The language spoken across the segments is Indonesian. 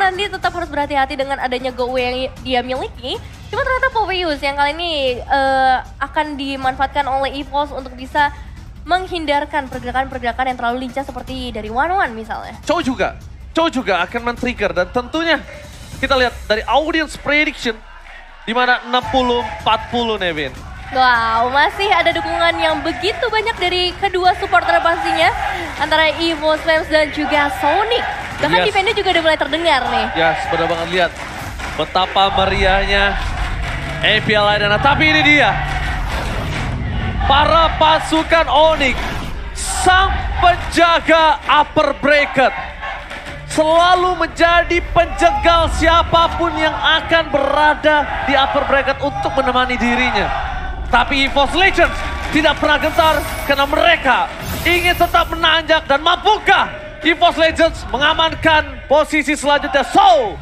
Sandy tetap harus berhati-hati dengan adanya Go yang dia miliki. Cuma ternyata Poveus yang kali ini akan dimanfaatkan oleh EVOS untuk bisa menghindarkan pergerakan-pergerakan yang terlalu lincah seperti dari One misalnya. Chow juga akan men-trigger dan tentunya kita lihat dari audience prediction di mana 60-40 Nevin. Wow, masih ada dukungan yang begitu banyak dari kedua supporter pastinya antara EVOS Flames dan juga Sonic. Bahkan di venue juga udah mulai terdengar nih. Yes, benar banget lihat betapa meriahnya APL Arena. Tapi ini dia, para pasukan Onyx, sang penjaga upper bracket, selalu menjadi penjegal siapapun yang akan berada di upper bracket untuk menemani dirinya. Tapi EVOS Legends tidak pernah gentar karena mereka ingin tetap menanjak dan mampukah EVOS Legends mengamankan posisi selanjutnya. So,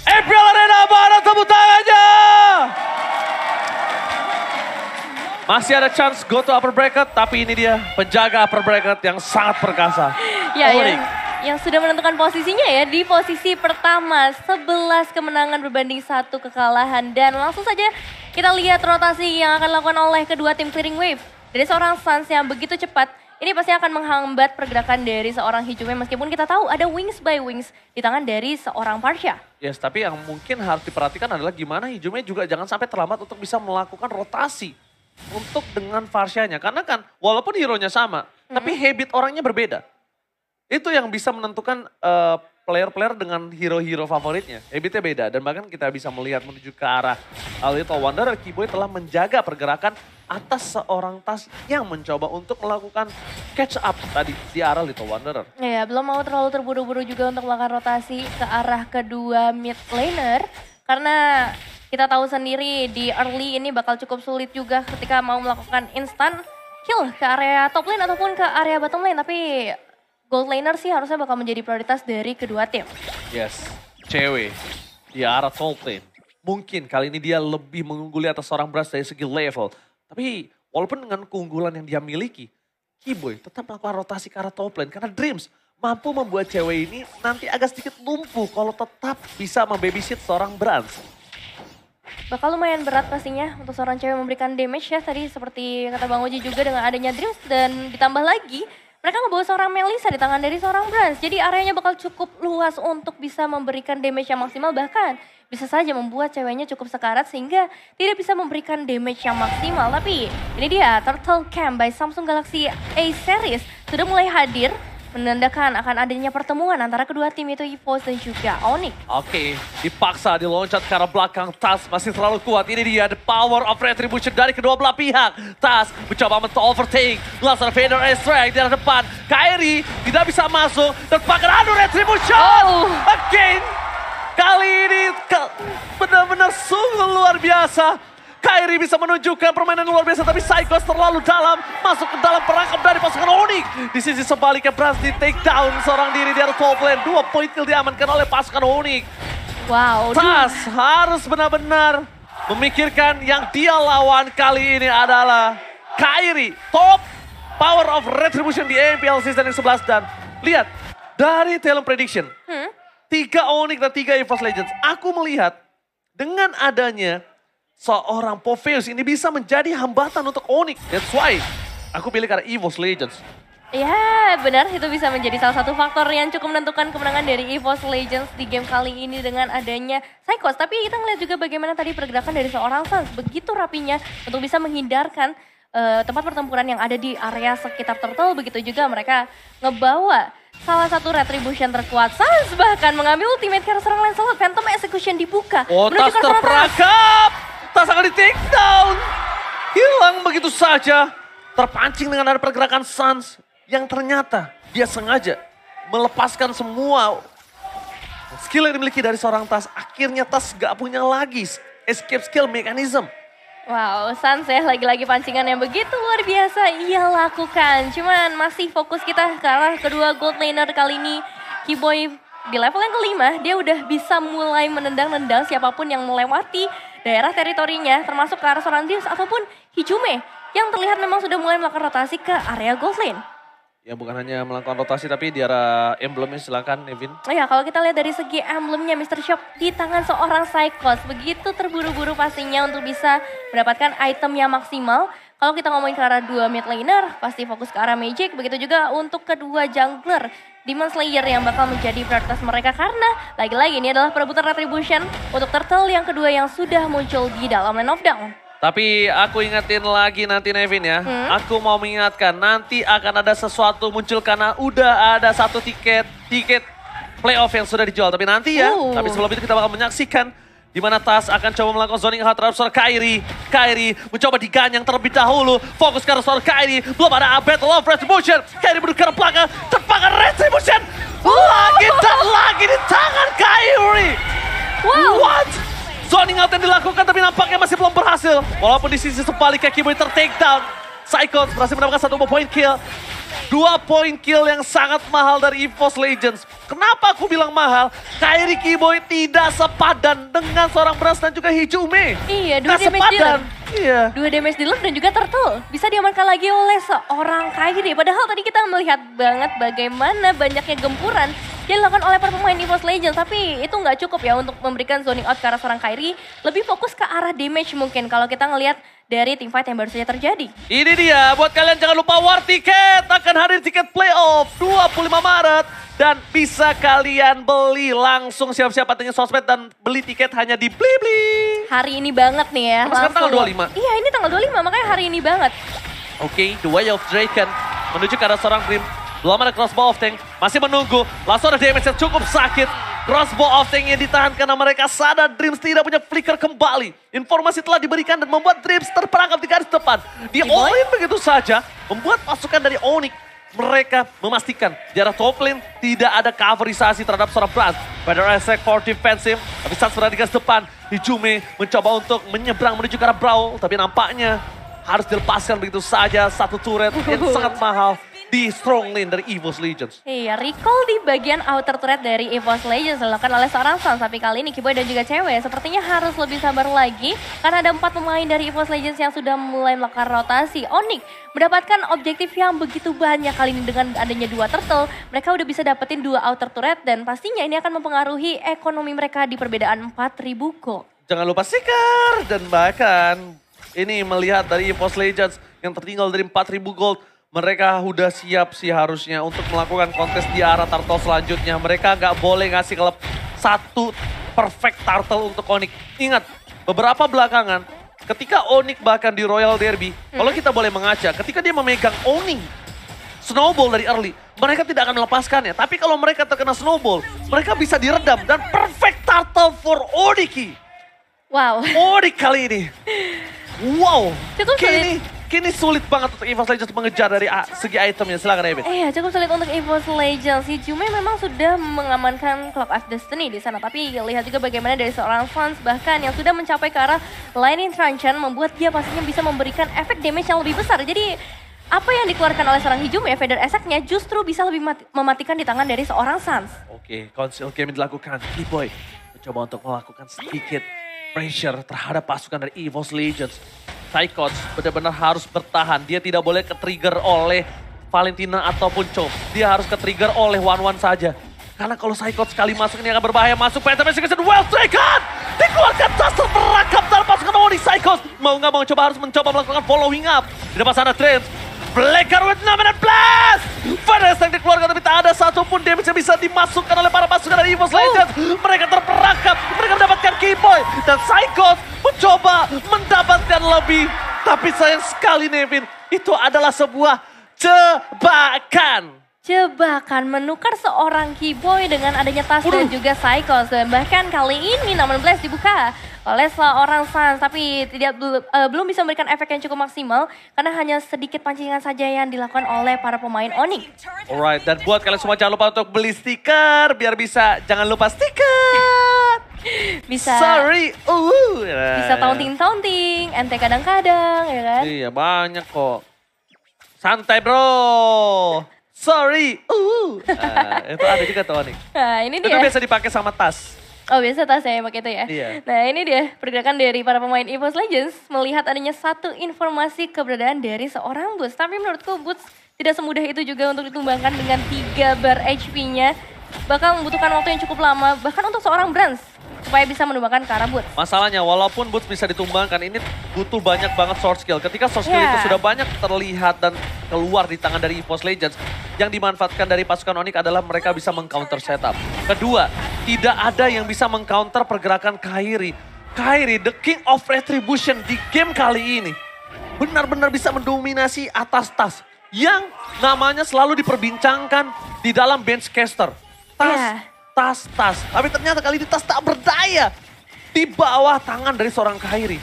APL Arena mana tepuk tangannya? Masih ada chance go to upper bracket, tapi ini dia penjaga upper bracket yang sangat perkasa. Ya, yang sudah menentukan posisinya ya di posisi pertama, 11 kemenangan berbanding 1 kekalahan. Dan langsung saja kita lihat rotasi yang akan dilakukan oleh kedua tim Clearing Wave. Dari seorang Suns yang begitu cepat, ini pasti akan menghambat pergerakan dari seorang Hijume meskipun kita tahu ada wings by wings di tangan dari seorang Parsha. Yes, tapi yang mungkin harus diperhatikan adalah gimana Hijume juga jangan sampai terlambat untuk bisa melakukan rotasi untuk dengan Farshanya. Karena kan walaupun hero-nya sama, tapi habit orangnya berbeda. Itu yang bisa menentukan player-player dengan hero-hero favoritnya. Habitnya beda dan bahkan kita bisa melihat menuju ke arah Little Wanderer, Kiboy telah menjaga pergerakan atas seorang Tas yang mencoba untuk melakukan catch up tadi di arah Little Wanderer. Ya, belum mau terlalu terburu-buru juga untuk melakukan rotasi ke arah kedua mid laner. Karena kita tahu sendiri di early ini bakal cukup sulit juga ketika mau melakukan instant kill ke area top lane ataupun ke area bottom lane. Tapi gold laner sih harusnya bakal menjadi prioritas dari kedua tim. Yes, cewek di arah top lane. Mungkin kali ini dia lebih mengungguli atas seorang Brass dari segi level. Tapi walaupun dengan keunggulan yang dia miliki, Kiboy tetap melakukan rotasi ke arah top lane. Karena Dreams mampu membuat cewek ini nanti agak sedikit lumpuh kalau tetap bisa membabysit seorang Brans. Bakal lumayan berat pastinya untuk seorang cewek memberikan damage ya. Tadi seperti kata Bang Oji juga dengan adanya Dreams dan ditambah lagi mereka ngebawa seorang Melissa di tangan dari seorang Brans. Jadi areanya bakal cukup luas untuk bisa memberikan damage yang maksimal. Bahkan bisa saja membuat ceweknya cukup sekarat sehingga tidak bisa memberikan damage yang maksimal. Tapi ini dia Turtle Camp by Samsung Galaxy A Series sudah mulai hadir. Menandakan akan adanya pertemuan antara kedua tim itu EVOS dan juga Onyx. Oke, dipaksa diloncat ke arah belakang. Tas masih terlalu kuat. Ini dia the power of retribution dari kedua belah pihak. Tas mencoba overtake. Laser Vader Strike di arah depan. Kairi tidak bisa masuk. Terpakai adu retribution. Again. Kali ini benar-benar sungguh luar biasa. Kairi bisa menunjukkan permainan luar biasa, tapi Psychos terlalu dalam, masuk ke dalam perangkap dari pasukan Onyx. Di sisi sebaliknya Brans di take down seorang diri di arah top lane. 2 poin kill diamankan oleh pasukan Onyx. Wow. Tas harus benar-benar memikirkan yang dia lawan kali ini adalah Kairi. Top power of retribution di AMPL season yang 11 dan lihat dari talent prediction. 3 Onyx dan 3 EVOS Legends. Aku melihat dengan adanya seorang Poveus ini bisa menjadi hambatan untuk Onyx. That's why aku pilih karena EVOS Legends. Ya benar, itu bisa menjadi salah satu faktor yang cukup menentukan kemenangan dari EVOS Legends di game kali ini dengan adanya Psychos. Tapi kita ngeliat juga bagaimana tadi pergerakan dari seorang Suns. Begitu rapinya untuk bisa menghindarkan tempat pertempuran yang ada di area sekitar Turtle. Begitu juga mereka ngebawa salah satu retribution terkuat. Suns bahkan mengambil ultimate karena serang Lancelot. Phantom Execution dibuka. Oh, Tas terperangkap. Tas akan di take down. Hilang begitu saja. Terpancing dengan ada pergerakan Suns. Yang ternyata dia sengaja melepaskan semua skill yang dimiliki dari seorang Tas. Akhirnya Tas gak punya lagi escape skill mechanism. Wow, Suns ya lagi-lagi pancingan yang begitu luar biasa ia lakukan. Cuman masih fokus kita ke arah kedua gold laner kali ini. Kiboy di level yang kelima dia udah bisa mulai menendang-nendang siapapun yang melewati daerah teritorinya, termasuk ke arah seorang Dreams ataupun Hijume yang terlihat memang sudah mulai melakukan rotasi ke area gold lane. Ya bukan hanya melakukan rotasi tapi di arah emblemnya silakan Nevin. Oh ya, kalau kita lihat dari segi emblemnya Mr. Shop di tangan seorang Psychos, begitu terburu-buru pastinya untuk bisa mendapatkan item yang maksimal. Kalau kita ngomongin ke arah dua mid laner, pasti fokus ke arah Magic. Begitu juga untuk kedua jungler, Demon Slayer yang bakal menjadi prioritas mereka. Karena lagi-lagi ini adalah perebutan Retribution untuk Turtle yang kedua yang sudah muncul di dalam Lane of Dawn. Tapi aku ingetin lagi nanti Nevin ya. Aku mau mengingatkan nanti akan ada sesuatu muncul karena udah ada satu tiket playoff yang sudah dijual. Tapi nanti ya, tapi sebelum itu kita bakal menyaksikan di mana Tas akan coba melakukan zoning out terhadap seorang Kairi. Kairi mencoba diganyang terlebih dahulu. Fokus ke arah seorang Kairi. Belum ada Battle of Retribution. Kairi menuju ke arah belakang. Terpakai Retribution. Lagi dan lagi di tangan Kairi. Wow. What? Zoning out yang dilakukan tapi nampaknya masih belum berhasil. Walaupun di sisi sebaliknya Keyboy ter-take down. Psychos berhasil mendapatkan 1 point kill. 2 point kill yang sangat mahal dari EVOS Legends. Kenapa aku bilang mahal? Kairi Keyboy tidak sepadan dengan seorang Brass dan juga Hijume. Iya, 2 damage dealer. Iya. 2 damage dealer dan juga Turtle. Bisa diamankan lagi oleh seorang Kairi. Padahal tadi kita melihat banget bagaimana banyaknya gempuran yang dilakukan oleh para pemain EVOS Legends. Tapi itu nggak cukup ya untuk memberikan zoning out ke arah seorang Kairi. Lebih fokus ke arah damage mungkin kalau kita ngelihat dari teamfight yang baru saja terjadi. Ini dia, buat kalian jangan lupa War Ticket akan hadir tiket playoff 25 Maret. Dan bisa kalian beli langsung siap-siap patengin sosmed dan beli tiket hanya di Blibli. Hari ini banget nih ya. Sekarang tanggal 25? Iya ini tanggal 25 makanya hari ini banget. Oke, The Way of Draken menuju ke arah seorang Grim. Belum ada crossbow of tank, masih menunggu. Langsung ada damage yang cukup sakit. Crossbow of tank yang ditahan karena mereka sadar Dreams tidak punya flicker kembali. Informasi telah diberikan dan membuat Dreams terperangkap di garis depan. Di all-in begitu saja, membuat pasukan dari Onyx. Mereka memastikan di arah top lane tidak ada coverisasi terhadap seorang Brand. Pada Isaac for defensive, tapi saat berada di garis depan, Hijume mencoba untuk menyeberang menuju ke arah Brawl. Tapi nampaknya harus dilepaskan begitu saja satu turret yang sangat mahal di strong lane dari EVOS Legends. Iya, recall di bagian outer turret dari EVOS Legends dilakukan oleh seorang Sans. Tapi kali ini Keyboy dan juga cewek sepertinya harus lebih sabar lagi. Karena ada 4 pemain dari EVOS Legends yang sudah mulai melakukan rotasi. Onyx mendapatkan objektif yang begitu banyak kali ini dengan adanya 2 turtle. Mereka udah bisa dapetin 2 outer turret dan pastinya ini akan mempengaruhi ekonomi mereka di perbedaan 4.000 gold. Jangan lupa stiker dan bahkan ini melihat dari EVOS Legends yang tertinggal dari 4.000 gold. Mereka udah siap sih harusnya untuk melakukan kontes di arah turtle selanjutnya. Mereka nggak boleh ngasih klub satu perfect turtle untuk Onyx. Ingat, beberapa belakangan ketika Onyx bahkan di Royal Derby, kalau kita boleh mengaca, ketika dia memegang Onyx, snowball dari early, mereka tidak akan melepaskannya. Tapi kalau mereka terkena snowball, mereka bisa diredam dan perfect turtle for Onyx. Wow. Onyx kali ini. Wow. Cukup sulit. Kini sulit banget untuk EVOS Legends mengejar dari segi itemnya. Silakan Evan. Iya, cukup sulit untuk EVOS Legends. Hijume memang sudah mengamankan Clock of Destiny di sana. Tapi lihat juga bagaimana dari seorang Fans bahkan yang sudah mencapai ke arah Lightning Truncheon membuat dia pastinya bisa memberikan efek damage yang lebih besar. Jadi apa yang dikeluarkan oleh seorang Hijume, Feather Attack-nya justru bisa lebih mematikan di tangan dari seorang Sans. Oke, conceal game dilakukan. Keyboy mencoba untuk melakukan sedikit pressure terhadap pasukan dari EVOS Legends. Psychos benar-benar harus bertahan. Dia tidak boleh ke-trigger oleh Valentina ataupun Chop. Dia harus ke-trigger oleh One saja. Karena kalau Psychos sekali masuk ini akan berbahaya. Masuk Phantom Execution, well taken! Dikeluarkan Tuster merangkap dalam pasukan Onyx. Psychos mau nggak mau harus mencoba melakukan following up. Di depan sana Trent. Blacker with Nominate Blast! Fedes yang dikeluarkan tapi tak ada satupun damage yang bisa dimasukkan oleh para pasukan dari EVOS Legends. Mereka terperangkap, mereka mendapatkan Keyboy. Dan Psychos mencoba mendapatkan lebih. Tapi sayang sekali Nevin, itu adalah sebuah jebakan. Jebakan menukar seorang Keyboy dengan adanya tas dan juga Psychos. Dan bahkan kali ini Nominate Blast dibuka oleh seorang Sans, tapi belum bisa memberikan efek yang cukup maksimal karena hanya sedikit pancingan saja yang dilakukan oleh para pemain Onyx. Alright, dan buat kalian semua jangan lupa untuk beli stiker biar bisa, jangan lupa stiker. Bisa. Sorry, Bisa taunting-taunting, ente kadang-kadang, ya kan? Iya banyak kok. Santai bro. Sorry, itu ada juga tuh Onyx. Nah ini Itu dia. biasa dipakai sama tas. Oh biasa tasnya yang pakai itu ya? Iya. Nah ini dia pergerakan dari para pemain EVOS Legends melihat adanya satu informasi keberadaan dari seorang Boots. Tapi menurutku Boots tidak semudah itu juga untuk ditumbangkan dengan 3 bar HP-nya. Bakal membutuhkan waktu yang cukup lama bahkan untuk seorang Brans supaya bisa menumbangkan ke arah Boots. Masalahnya walaupun Boots bisa ditumbangkan ini butuh banyak banget sword skill. Ketika sword skill itu sudah banyak terlihat dan keluar di tangan dari EVOS Legends, yang dimanfaatkan dari pasukan Onyx adalah mereka bisa meng-counter setup. Kedua, tidak ada yang bisa meng-counter pergerakan Kairi. Kairi, the king of retribution di game kali ini, benar-benar bisa mendominasi atas Tas yang namanya selalu diperbincangkan di dalam benchcaster. Tas. Tapi ternyata kali ini Tas tak berdaya di bawah tangan dari seorang Kairi.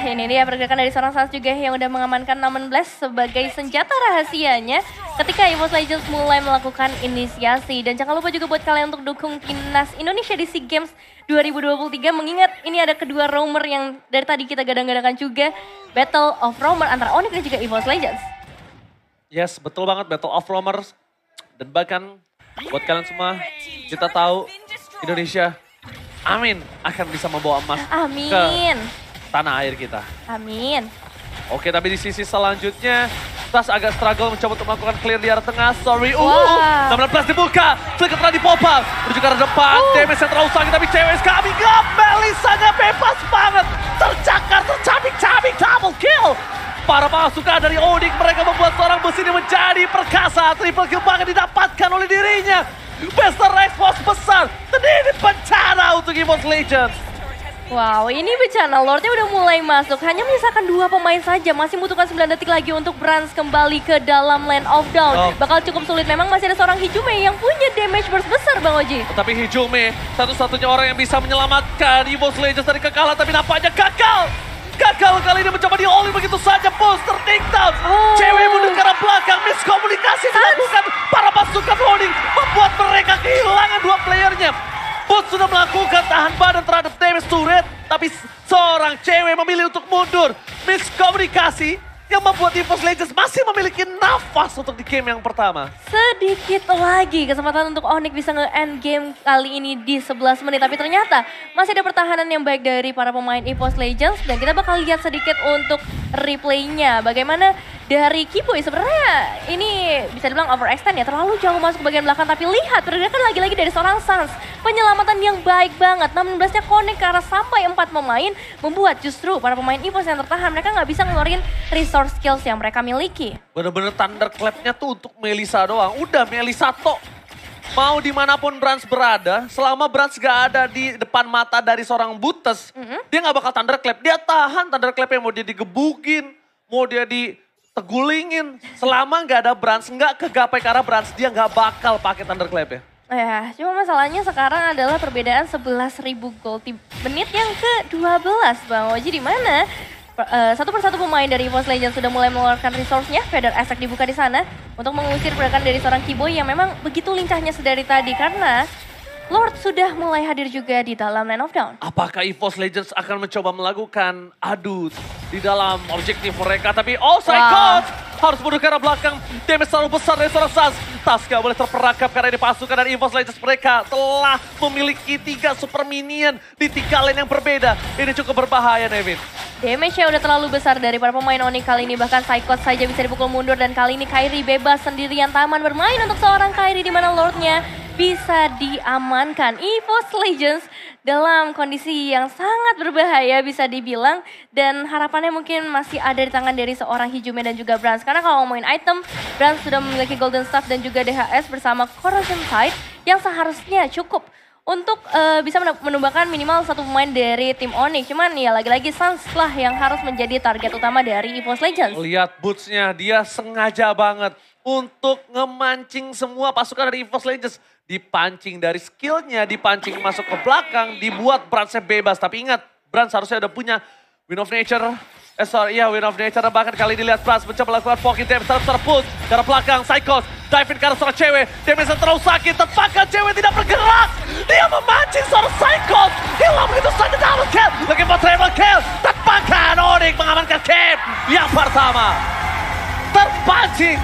Ini dia pergerakan dari seorang Sans juga yang udah mengamankan Namen Blast sebagai senjata rahasianya ketika EVOS Legends mulai melakukan inisiasi. Dan jangan lupa juga buat kalian untuk dukung timnas Indonesia di SEA Games 2023, mengingat ini ada kedua roamer yang dari tadi kita gadang-gadangkan juga, Battle of Roamer antara Onyx dan juga EVOS Legends. Yes, betul banget, Battle of Roamers. Dan bahkan buat kalian semua, kita tahu Indonesia, amin, akan bisa membawa emas ke tanah air kita. Amin. Oke, tapi di sisi selanjutnya, Tas agak struggle mencoba untuk melakukan clear di arah tengah. Sorry, 16 dibuka, flicker telah dipopal, menuju ke arah depan, damage yang terlalu sakit, tapi cewek coming up, Melisanya bebas banget, tercakar, tercabik-cabik, double kill. Para pasukan dari Onyx, mereka membuat seorang bus ini menjadi perkasa. Triple kill bahkan didapatkan oleh dirinya. Bester Expose besar, dan ini bencana untuk EVOS Legends. Wow, ini bencana. Lordnya udah mulai masuk. Hanya menyisakan 2 pemain saja. Masih membutuhkan 9 detik lagi untuk Brans kembali ke dalam Land of Dawn. Bakal cukup sulit. Memang masih ada seorang Hijume yang punya damage burst besar, Bang Oji. Tapi Hijume, satu-satunya orang yang bisa menyelamatkan EVOS Legends dari kekalahan. Tapi nampaknya gagal. Gagal kali ini mencoba di-all-in begitu saja. Booster takedown. Cewek mundur ke arah belakang. Miskomunikasi dilakukan para pasukan Onyx. Membuat mereka kehilangan 2 playernya. Boots sudah melakukan tahan badan terhadap damage turret, tapi seorang cewek memilih untuk mundur. Miskomunikasi yang membuat EVOS Legends masih memiliki nafas untuk di game yang pertama. Sedikit lagi kesempatan untuk Onyx bisa nge-end game kali ini di 11 menit. Tapi ternyata masih ada pertahanan yang baik dari para pemain EVOS Legends. Dan kita bakal lihat sedikit untuk replaynya. Bagaimana dari Kiboy sebenarnya ini bisa dibilang overextend ya. Terlalu jauh masuk ke bagian belakang. Tapi lihat pergerakan lagi-lagi dari seorang Sans. Penyelamatan yang baik banget. 16-nya connect ke arah sampai 4 pemain. Membuat justru para pemain EVOS yang tertahan. Mereka nggak bisa ngeluarin resource skills yang mereka miliki. Bener-bener thunderclap-nya tuh untuk Melisa doang. Udah Melisa tok. Mau dimanapun Brans berada, selama Brans gak ada di depan mata dari seorang Butes, dia gak bakal thunderclap. Dia tahan thunderclap-nya, mau dia digebukin, mau dia ditegulingin. Selama gak ada Brans, gak kegapai ke arah Brans, dia gak bakal pakai thunderclap ya. Ya, cuma masalahnya sekarang adalah perbedaan 11.000 gold di menit yang ke-12, Bang Oji, di mana satu persatu pemain dari EVOS Legends sudah mulai mengeluarkan resource-nya. Feather Attack dibuka di sana untuk mengusir pergerakan dari seorang Kiboy yang memang begitu lincahnya sedari tadi karena Lord sudah mulai hadir juga di dalam Land of Dawn. Apakah EVOS Legends akan mencoba melakukan adu di dalam objektif mereka? Tapi Psychos harus mundur ke arah belakang. Damage terlalu besar dari seorang Sans. Tas gak boleh terperangkap karena ini pasukan dari EVOS Legends mereka telah memiliki 3 super minion di 3 lane yang berbeda. Ini cukup berbahaya, Nevin. Damage-nya udah terlalu besar dari para pemain Onyx kali ini. Bahkan Psychos saja bisa dipukul mundur dan kali ini Kairi bebas sendirian taman bermain untuk seorang Kairi di mana Lordnya bisa diamankan. EVOS Legends dalam kondisi yang sangat berbahaya bisa dibilang. Dan harapannya mungkin masih ada di tangan dari seorang Hijume dan juga Brans. Karena kalau ngomongin item, Brans sudah memiliki Golden Staff dan juga DHS bersama Corrosion Tide yang seharusnya cukup untuk bisa menumbangkan minimal 1 pemain dari tim Onyx. Cuman ya lagi-lagi Sans lah yang harus menjadi target utama dari EVOS Legends. Lihat boots-nya, dia sengaja banget untuk ngemancing semua pasukan dari EVOS Legends. Dipancing dari skillnya, dipancing masuk ke belakang, dibuat Brans bebas. Tapi ingat, Brans harusnya udah punya Wind of Nature. Wind of Nature. Bahkan kali ini lihat Brans mencoba melakukan pocket damage terpush. Dari belakang, Psychos dive in ke arah seorang cewek. Damage terlalu sakit, terpaksa cewek tidak bergerak. Dia memancing seorang Psychos. Hilang begitu saja, double kill. Lagi for triple kill. Terpaksa Onyx mengamankan game yang pertama. Terpancing